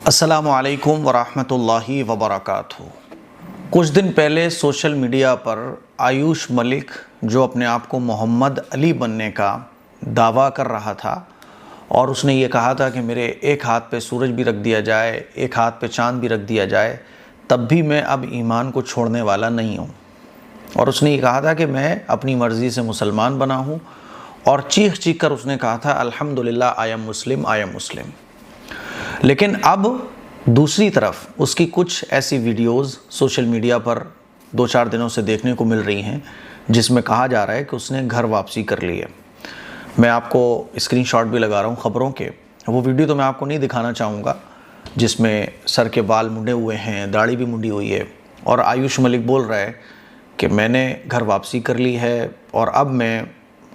السلام علیکم ورحمۃ اللہ وبرکاتہ۔ کچھ دن پہلے سوشل میڈیا پر آیوش ملک جو اپنے آپ کو محمد علی بننے کا دعویٰ کر رہا تھا اور اس نے یہ کہا تھا کہ میرے ایک ہاتھ پہ سورج بھی رکھ دیا جائے، ایک ہاتھ پہ چاند بھی رکھ دیا جائے، تب بھی میں اب ایمان کو چھوڑنے والا نہیں ہوں، اور اس نے یہ کہا تھا کہ میں اپنی مرضی سے مسلمان بنا ہوں، اور چیخ چیخ کر اس نے کہا تھا الحمدللہ آئی ایم مسلم۔ لیکن اب دوسری طرف اس کی کچھ ایسی ویڈیوز سوشل میڈیا پر 2-4 دنوں سے دیکھنے کو مل رہی ہیں جس میں کہا جا رہا ہے کہ اس نے گھر واپسی کر لی ہے۔ میں آپ کو اسکرین شاٹ بھی لگا رہا ہوں خبروں کے، وہ ویڈیو تو میں آپ کو نہیں دکھانا چاہوں گا جس میں سر کے بال منڈے ہوئے ہیں، داڑھی بھی منڈی ہوئی ہے، اور آیوش ملک بول رہا ہے کہ میں نے گھر واپسی کر لی ہے اور اب میں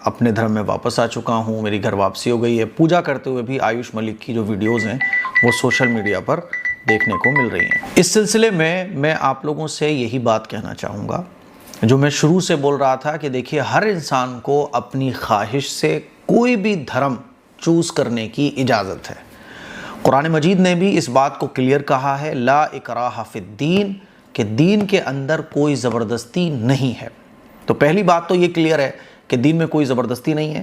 اپنے دھرم میں واپس آ چکا ہوں، میری گھر واپسی ہو گئی ہے۔ پوجا کرتے ہوئے بھی آیوش ملک کی جو ویڈیوز ہیں وہ سوشل میڈیا پر دیکھنے کو مل رہی ہیں۔ اس سلسلے میں آپ لوگوں سے یہی بات کہنا چاہوں گا جو میں شروع سے بول رہا تھا کہ دیکھیے، ہر انسان کو اپنی خواہش سے کوئی بھی دھرم چوز کرنے کی اجازت ہے۔ قرآن مجید نے بھی اس بات کو کلیئر کہا ہے، لا اکراہ فی الدین، کہ دین کے اندر کوئی زبردستی نہیں ہے۔ تو پہلی بات تو یہ کلیئر ہے کہ دین میں کوئی زبردستی نہیں ہے،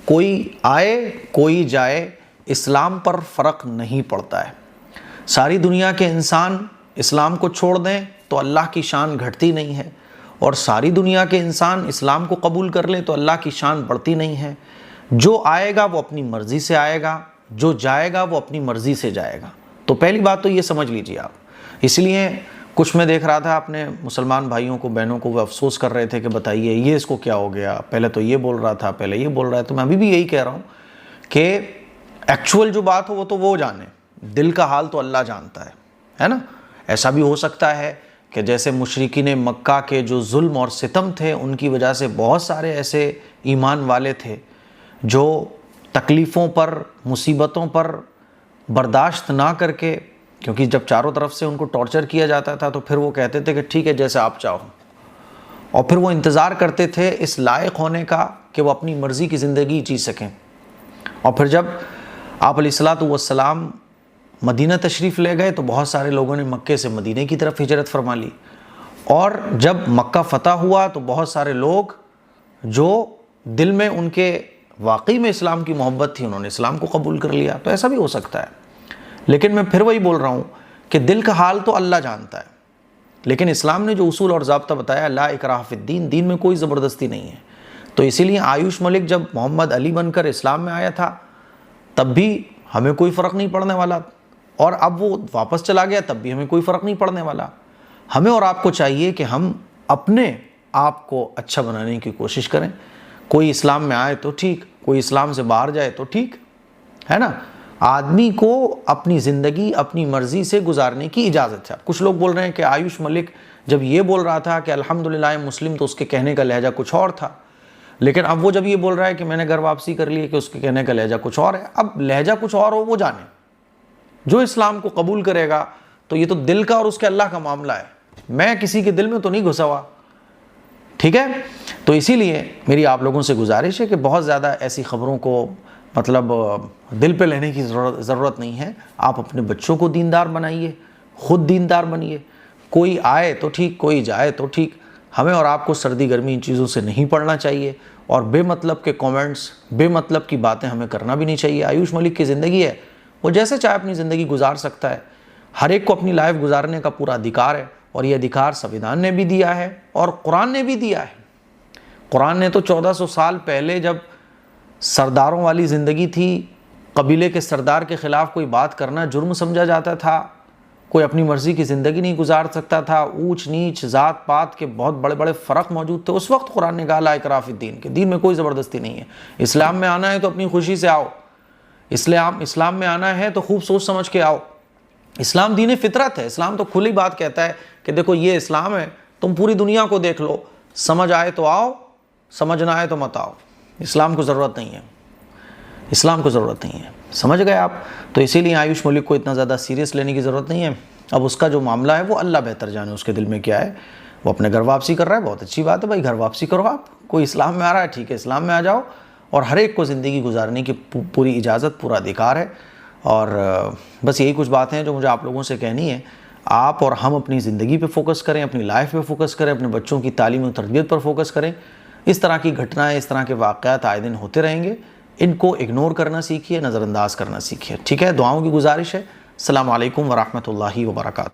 کوئی آئے کوئی جائے، اسلام پر فرق نہیں پڑتا ہے۔ ساری دنیا کے انسان اسلام کو چھوڑ دیں تو اللہ کی شان گھٹتی نہیں ہے، اور ساری دنیا کے انسان اسلام کو قبول کر لیں تو اللہ کی شان بڑھتی نہیں ہے۔ جو آئے گا وہ اپنی مرضی سے آئے گا، جو جائے گا وہ اپنی مرضی سے جائے گا۔ تو پہلی بات تو یہ سمجھ لیجئے آپ۔ اس لیے کچھ میں دیکھ رہا تھا اپنے مسلمان بھائیوں کو، بہنوں کو، وہ افسوس کر رہے تھے کہ بتائیے یہ اس کو کیا ہو گیا، پہلے تو یہ بول رہا تھا، پہلے یہ بول رہا ہے۔ تو میں ابھی بھی یہی کہہ رہا ہوں کہ ایکچول جو بات ہو وہ تو وہ جانے، دل کا حال تو اللہ جانتا ہے نا۔ ایسا بھی ہو سکتا ہے کہ جیسے مشرکین مکہ کے جو ظلم اور ستم تھے، ان کی وجہ سے بہت سارے ایسے ایمان والے تھے جو تکلیفوں پر، مصیبتوں پر برداشت نہ کر کے، کیونکہ جب چاروں طرف سے ان کو ٹارچر کیا جاتا تھا تو پھر وہ کہتے تھے کہ ٹھیک ہے جیسے آپ چاہو، اور پھر وہ انتظار کرتے تھے اس لائق ہونے کا کہ وہ اپنی مرضی کی زندگی جی سکیں۔ اور پھر جب آپ علیہ الصلوۃ والسلام مدینہ تشریف لے گئے تو بہت سارے لوگوں نے مکے سے مدینہ کی طرف ہجرت فرما لی، اور جب مکہ فتح ہوا تو بہت سارے لوگ جو دل میں ان کے واقعی میں اسلام کی محبت تھی، انہوں نے اسلام کو قبول کر لیا۔ تو ایسا بھی ہو سکتا ہے، لیکن میں پھر وہی بول رہا ہوں کہ دل کا حال تو اللہ جانتا ہے۔ لیکن اسلام نے جو اصول اور ضابطہ بتایا، لا اکراہ فی الدین، دین میں کوئی زبردستی نہیں ہے۔ تو اسی لیے آیوش ملک جب محمد علی بن کر اسلام میں آیا تھا تب بھی ہمیں کوئی فرق نہیں پڑنے والا، اور اب وہ واپس چلا گیا تب بھی ہمیں کوئی فرق نہیں پڑنے والا۔ ہمیں اور آپ کو چاہیے کہ ہم اپنے آپ کو اچھا بنانے کی کوشش کریں۔ کوئی اسلام میں آئے تو ٹھیک، کوئی اسلام سے باہر جائے تو ٹھیک ہے نا۔ آدمی کو اپنی زندگی اپنی مرضی سے گزارنے کی اجازت ہے۔ کچھ لوگ بول رہے ہیں کہ آیوش ملک جب یہ بول رہا تھا کہ الحمدللہ مسلم تو اس کے کہنے کا لہجہ کچھ اور تھا، لیکن اب وہ جب یہ بول رہا ہے کہ میں نے گھر واپسی کر لی ہے کہ اس کے کہنے کا لہجہ کچھ اور ہے۔ اب لہجہ کچھ اور ہو وہ جانے، جو اسلام کو قبول کرے گا تو یہ تو دل کا اور اس کے اللہ کا معاملہ ہے، میں کسی کے دل میں تو نہیں گھسا ہوا، ٹھیک ہے۔ تو اسی لیے میری آپ لوگوں سے گزارش ہے کہ بہت زیادہ ایسی خبروں کو مطلب دل پہ لینے کی ضرورت نہیں ہے۔ آپ اپنے بچوں کو دیندار بنائیے، خود دیندار بنیے۔ کوئی آئے تو ٹھیک، کوئی جائے تو ٹھیک۔ ہمیں اور آپ کو سردی گرمی ان چیزوں سے نہیں پڑنا چاہیے، اور بے مطلب کے کومنٹس، بے مطلب کی باتیں ہمیں کرنا بھی نہیں چاہیے۔ آیوش ملک کی زندگی ہے، وہ جیسے چاہے اپنی زندگی گزار سکتا ہے۔ ہر ایک کو اپنی لائف گزارنے کا پورا ادھیکار ہے، اور یہ ادھیکار سنویدھان نے بھی دیا ہے اور قرآن نے بھی دیا ہے۔ قرآن نے تو 1400 سال پہلے جب سرداروں والی زندگی تھی، قبیلے کے سردار کے خلاف کوئی بات کرنا جرم سمجھا جاتا تھا، کوئی اپنی مرضی کی زندگی نہیں گزار سکتا تھا، اونچ نیچ ذات پات کے بہت بڑے بڑے فرق موجود تھے، اس وقت قرآن نے کہا لا اکراہ فی الدین، کہ دین میں کوئی زبردستی نہیں ہے۔ اسلام میں آنا ہے تو اپنی خوشی سے آؤ، اسلام میں آنا ہے تو خوب سوچ سمجھ کے آؤ۔ اسلام دین فطرت ہے، اسلام تو کھلی بات کہتا ہے کہ دیکھو یہ اسلام ہے، تم پوری دنیا کو دیکھ لو، سمجھ آئے تو آؤ، سمجھ نہ آئے تو مت آؤ۔ اسلام کو ضرورت نہیں ہے، اسلام کو ضرورت نہیں ہے، سمجھ گئے آپ؟ تو اسی لیے آیوش ملک کو اتنا زیادہ سیریس لینے کی ضرورت نہیں ہے۔ اب اس کا جو معاملہ ہے وہ اللہ بہتر جانے اس کے دل میں کیا ہے۔ وہ اپنے گھر واپسی کر رہا ہے، بہت اچھی بات ہے بھائی، گھر واپسی کرو آپ۔ کوئی اسلام میں آ رہا ہے ٹھیک ہے، اسلام میں آ جاؤ، اور ہر ایک کو زندگی گزارنے کی پوری اجازت، پورا ادھیکار ہے۔ اور بس یہی کچھ باتیں ہیں جو مجھے آپ لوگوں سے کہنی ہے. آپ اور ہم اپنی زندگی پہ فوکس کریں، اپنی لائف پہ فوکس کریں، اپنے بچوں کی تعلیم و تربیت پر فوکس کریں. اس طرح کی گھٹنائیں، اس طرح کے واقعات آئے دن ہوتے رہیں گے. ان کو اگنور کرنا سیکھیے، نظر انداز کرنا سیکھیے. ٹھیک ہے؟ دعاؤں کی گزارش ہے. السلام علیکم ورحمۃ اللہ وبرکاتہ.